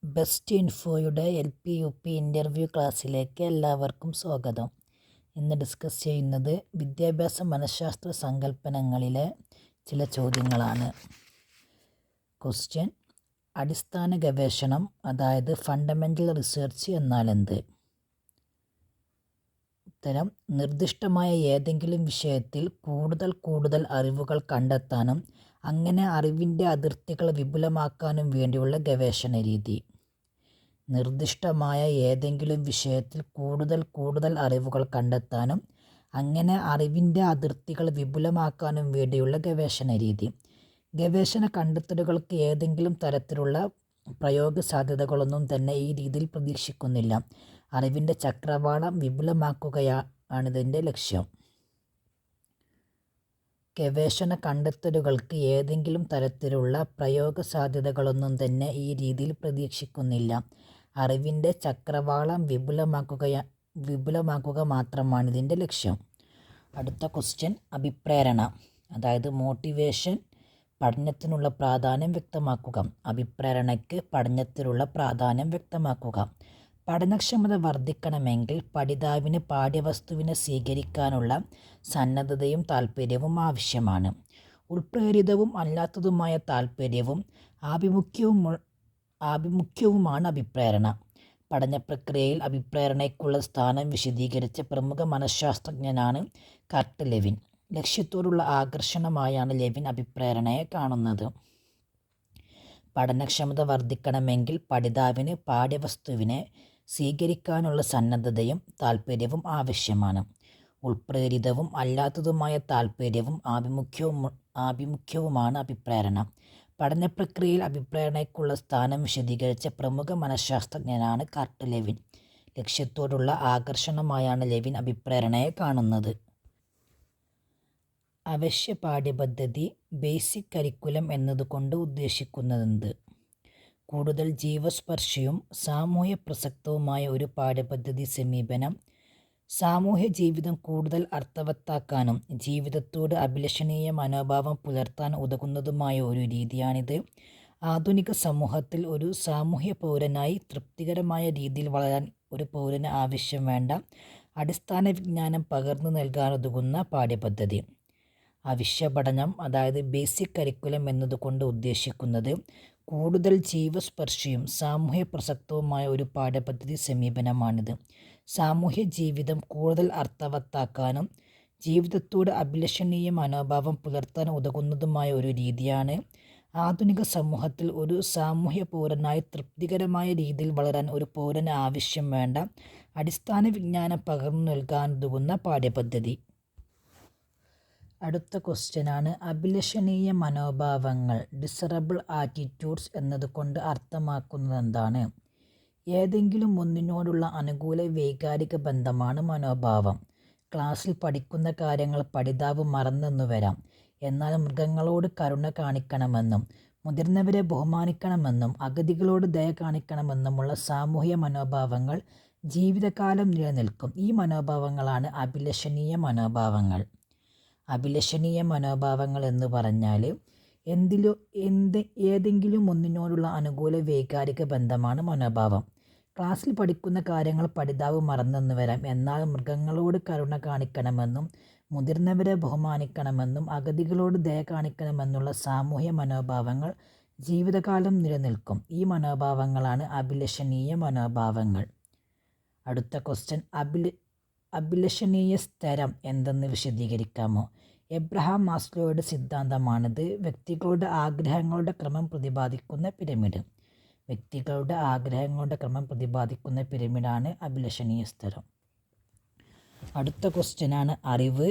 Best ഇൻഫോയുടെ LP-UP interview ക്ലാസ്സിലേക്ക് എല്ലാവർക്കും സ്വാഗതം. ഇന്ന് ഡിസ്കസ് ചെയ്യുന്നത് വിദ്യാഭ്യാസ മനഃശാസ്ത്ര സങ്കല്പനങ്ങളിലെ ചില ചോദ്യങ്ങളാണ്. ക്വസ്റ്റ്യൻ: അടിസ്ഥാന ഗവേഷണം അതായത് ഫണ്ടമെൻ്റൽ റിസർച്ച് എന്നാൽ എന്ത്? ഉത്തരം: നിർദ്ദിഷ്ടമായ ഏതെങ്കിലും വിഷയത്തിൽ കൂടുതൽ അറിവുകൾ കണ്ടെത്താനും അങ്ങനെ അറിവിൻ്റെ അതിർത്തികൾ വിപുലമാക്കാനും വേണ്ടിയുള്ള ഗവേഷണ രീതി. നിർദ്ദിഷ്ടമായ ഏതെങ്കിലും വിഷയത്തിൽ കൂടുതൽ അറിവുകൾ കണ്ടെത്താനും അങ്ങനെ അറിവിൻ്റെ അതിർത്തികൾ വിപുലമാക്കാനും വേണ്ടിയുള്ള ഗവേഷണ രീതി. ഗവേഷണ കണ്ടെത്തലുകൾക്ക് ഏതെങ്കിലും തരത്തിലുള്ള പ്രയോഗ സാധ്യതകളൊന്നും തന്നെ ഈ രീതിയിൽ പ്രതീക്ഷിക്കുന്നില്ല. അറിവിൻ്റെ ചക്രവാളം വിപുലമാക്കുകയാണിതിൻ്റെ ലക്ഷ്യം. ഗവേഷണ കണ്ടെത്തലുകൾക്ക് ഏതെങ്കിലും തരത്തിലുള്ള പ്രയോഗ സാധ്യതകളൊന്നും തന്നെ ഈ രീതിയിൽ പ്രതീക്ഷിക്കുന്നില്ല. അറിവിൻ്റെ ചക്രവാളം വിപുലമാക്കുക മാത്രമാണിതിൻ്റെ ലക്ഷ്യം. അടുത്ത ക്വസ്റ്റ്യൻ: അഭിപ്രേരണ അതായത് മോട്ടിവേഷൻ പഠനത്തിനുള്ള പ്രാധാന്യം വ്യക്തമാക്കുക. അഭിപ്രേരണയ്ക്ക് പഠനത്തിലുള്ള പ്രാധാന്യം വ്യക്തമാക്കുക. പഠനക്ഷമത വർദ്ധിക്കണമെങ്കിൽ പഠിതാവിന് പാഠ്യവസ്തുവിനെ സ്വീകരിക്കാനുള്ള സന്നദ്ധതയും താൽപ്പര്യവും ആവശ്യമാണ്. ഉൾപ്രേരിതവും അല്ലാത്തതുമായ താൽപ്പര്യവും ആഭിമുഖ്യവുമാണ് അഭിപ്രേരണ. പഠനപ്രക്രിയയിൽ അഭിപ്രേരണയ്ക്കുള്ള സ്ഥാനം വിശദീകരിച്ച പ്രമുഖ മനഃശാസ്ത്രജ്ഞനാണ് കർട്ട് ലെവിൻ. ലക്ഷ്യത്തോടുള്ള ആകർഷണമായാണ് ലെവിൻ അഭിപ്രേരണയെ കാണുന്നത്. പഠനക്ഷമത വർദ്ധിക്കണമെങ്കിൽ പഠിതാവിന് പാഠ്യവസ്തുവിനെ സ്വീകരിക്കാനുള്ള സന്നദ്ധതയും താൽപ്പര്യവും ആവശ്യമാണ്. ഉൾപ്രേരിതവും അല്ലാത്തതുമായ താൽപ്പര്യവും ആഭിമുഖ്യവുമാണ് അഭിപ്രേരണ. പഠനപ്രക്രിയയിൽ അഭിപ്രേരണയ്ക്കുള്ള സ്ഥാനം വിശദീകരിച്ച പ്രമുഖ മനഃശാസ്ത്രജ്ഞനാണ് കർട്ട് ലെവിൻ. ലക്ഷ്യത്തോടുള്ള ആകർഷണമായാണ് ലെവിൻ അഭിപ്രേരണയെ കാണുന്നത്. അവശ്യ പാഠ്യപദ്ധതി ബേസിക് കരിക്കുലം എന്നതുകൊണ്ട് ഉദ്ദേശിക്കുന്നതെന്ത്? കൂടുതൽ ജീവസ്പർശിയും സാമൂഹ്യ പ്രസക്തവുമായ ഒരു പാഠ്യപദ്ധതി സമീപനം. സാമൂഹ്യ ജീവിതം കൂടുതൽ അർത്ഥവത്താക്കാനും ജീവിതത്തോട് അഭിലഷണീയ മനോഭാവം പുലർത്താൻ ഉതകുന്നതുമായ ഒരു രീതിയാണിത്. ആധുനിക സമൂഹത്തിൽ ഒരു സാമൂഹ്യ പൗരനായി തൃപ്തികരമായ രീതിയിൽ വളരാൻ ഒരു പൗരന് ആവശ്യം വേണ്ട അടിസ്ഥാന വിജ്ഞാനം പകർന്നു നൽകാനുതകുന്ന പാഠ്യപദ്ധതി. അവശ്യ പഠനം അതായത് ബേസിക് കരിക്കുലം എന്നതുകൊണ്ട് ഉദ്ദേശിക്കുന്നത് കൂടുതൽ ജീവസ്പർശിയും സാമൂഹ്യ പ്രസക്തവുമായ ഒരു പാഠ്യപദ്ധതി സമീപനമാണിത്. സാമൂഹ്യ ജീവിതം കൂടുതൽ അർത്ഥവത്താക്കാനും ജീവിതത്തോട് അഭിലഷണീയ മനോഭാവം പുലർത്താൻ ഉതകുന്നതുമായ ഒരു രീതിയാണ്. ആധുനിക സമൂഹത്തിൽ ഒരു സാമൂഹ്യ പൗരനായി തൃപ്തികരമായ രീതിയിൽ വളരാൻ ഒരു പൗരന് ആവശ്യം വേണ്ട അടിസ്ഥാന വിജ്ഞാനം പകർന്നു നൽകാനുതകുന്ന പാഠ്യപദ്ധതി. അടുത്ത ക്വസ്റ്റ്യനാണ്: അഭിലഷണീയ മനോഭാവങ്ങൾ ഡിസറബിൾ ആറ്റിറ്റ്യൂഡ്സ് എന്നതുകൊണ്ട് അർത്ഥമാക്കുന്നതെന്താണ്? ഏതെങ്കിലും ഒന്നിനോടുള്ള അനുകൂല വൈകാരിക ബന്ധമാണ് മനോഭാവം. ക്ലാസ്സിൽ പഠിക്കുന്ന കാര്യങ്ങൾ പഠിതാവ് മറന്നെന്നു വരാം. എന്നാൽ മൃഗങ്ങളോട് കരുണ കാണിക്കണമെന്നും മുതിർന്നവരെ ബഹുമാനിക്കണമെന്നും അഗതികളോട് ദയ കാണിക്കണമെന്നുമുള്ള സാമൂഹ്യ മനോഭാവങ്ങൾ ജീവിതകാലം നിലനിൽക്കും. ഈ മനോഭാവങ്ങളാണ് അഭിലഷണീയ മനോഭാവങ്ങൾ. അഭിലഷണീയ മനോഭാവങ്ങൾ എന്ന് പറഞ്ഞാൽ ഏതെങ്കിലും ഒന്നിനോടുള്ള അനുകൂല വൈകാരിക ബന്ധമാണ് മനോഭാവം. ക്ലാസ്സിൽ പഠിക്കുന്ന കാര്യങ്ങൾ പഠിതാവ് മറന്നെന്നു വരാം. എന്നാൽ മൃഗങ്ങളോട് കരുണ കാണിക്കണമെന്നും മുതിർന്നവരെ ബഹുമാനിക്കണമെന്നും അഗതികളോട് ദയ കാണിക്കണമെന്നുള്ള സാമൂഹ്യ മനോഭാവങ്ങൾ ജീവിതകാലം നിലനിൽക്കും. ഈ മനോഭാവങ്ങളാണ് അഭിലഷണീയ മനോഭാവങ്ങൾ. അടുത്ത ക്വസ്റ്റ്യൻ: അഭിലഷണീയ സ്തരം എന്തെന്ന് വിശദീകരിക്കാമോ? എബ്രഹാം മാസ്ലോയുടെ സിദ്ധാന്തമാണിത്. വ്യക്തികളുടെ ആഗ്രഹങ്ങളുടെ ക്രമം പ്രതിപാദിക്കുന്ന പിരമിഡ്. വ്യക്തികളുടെ ആഗ്രഹങ്ങളുടെ ക്രമം പ്രതിപാദിക്കുന്ന പിരമിഡാണ് അഭിലഷണീയ സ്തരം. അടുത്ത ക്വസ്റ്റ്യനാണ്: അറിവ്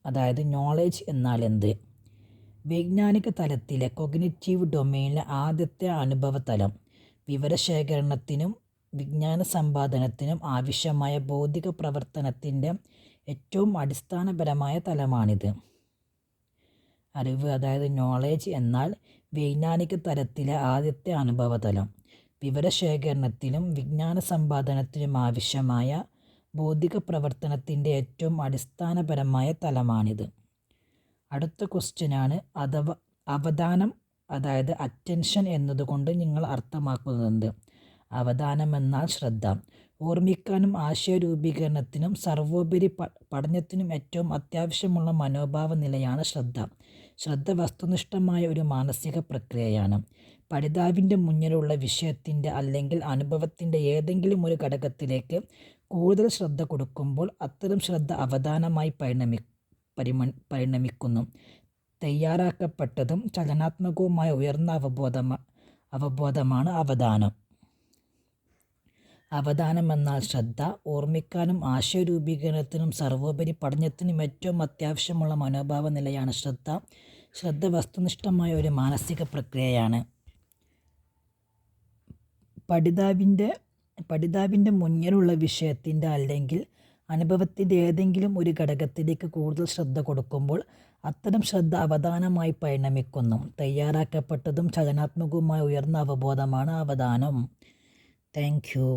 അതായത് നോളേജ് എന്നാൽ എന്ത്? വൈജ്ഞാനിക തലത്തിലെ കൊഗ്നിറ്റീവ് ഡൊമെയിനിലെ ആദ്യത്തെ അനുഭവതലം. വിവരശേഖരണത്തിനും വിജ്ഞാന സമ്പാദനത്തിനും ആവശ്യമായ ബൗദ്ധിക പ്രവർത്തനത്തിൻ്റെ ഏറ്റവും അടിസ്ഥാനപരമായ തലമാണിത്. അറിവ് അതായത് നോളേജ് എന്നാൽ വൈജ്ഞാനിക തലത്തിലെ ആദ്യത്തെ അനുഭവതലം. വിവരശേഖരണത്തിനും വിജ്ഞാന സമ്പാദനത്തിനും ആവശ്യമായ ബൗദ്ധിക പ്രവർത്തനത്തിൻ്റെ ഏറ്റവും അടിസ്ഥാനപരമായ തലമാണിത്. അടുത്ത ക്വസ്റ്റ്യനാണ്: അവദാനം അതായത് അറ്റൻഷൻ എന്നതുകൊണ്ട് നിങ്ങൾ അർത്ഥമാക്കുന്നുണ്ട്. അവധാനം എന്നാൽ ശ്രദ്ധ. ഓർമ്മിക്കാനും ആശയരൂപീകരണത്തിനും സർവോപരി പഠനത്തിനും ഏറ്റവും അത്യാവശ്യമുള്ള മനോഭാവ നിലയാണ് ശ്രദ്ധ. ശ്രദ്ധ വസ്തുനിഷ്ഠമായ ഒരു മാനസിക പ്രക്രിയയാണ്. പഠിതാവിൻ്റെ മുന്നിലുള്ള വിഷയത്തിൻ്റെ അല്ലെങ്കിൽ അനുഭവത്തിൻ്റെ ഏതെങ്കിലും ഒരു ഘടകത്തിലേക്ക് കൂടുതൽ ശ്രദ്ധ കൊടുക്കുമ്പോൾ അത്തരം ശ്രദ്ധ അവധാനമായി പരിണമിക്കുന്നു. തയ്യാറാക്കപ്പെട്ടതും ചലനാത്മകവുമായ ഉയർന്ന അവബോധമാണ് അവധാനം. അവധാനം എന്നാൽ ശ്രദ്ധ. ഓർമ്മിക്കാനും ആശയരൂപീകരണത്തിനും സർവോപരി പഠനത്തിനും ഏറ്റവും അത്യാവശ്യമുള്ള മനോഭാവ നിലയാണ് ശ്രദ്ധ. ശ്രദ്ധ വസ്തുനിഷ്ഠമായ ഒരു മാനസിക പ്രക്രിയയാണ്. പഠിതാവിൻ്റെ മുന്നിലുള്ള വിഷയത്തിൻ്റെ അല്ലെങ്കിൽ അനുഭവത്തിൻ്റെ ഏതെങ്കിലും ഒരു ഘടകത്തിലേക്ക് കൂടുതൽ ശ്രദ്ധ കൊടുക്കുമ്പോൾ അത്തരം ശ്രദ്ധ അവധാനമായി പരിണമിക്കുന്നു. തയ്യാറാക്കപ്പെട്ടതും ചലനാത്മകവുമായ ഉയർന്ന അവബോധമാണ് അവധാനം. Thank you.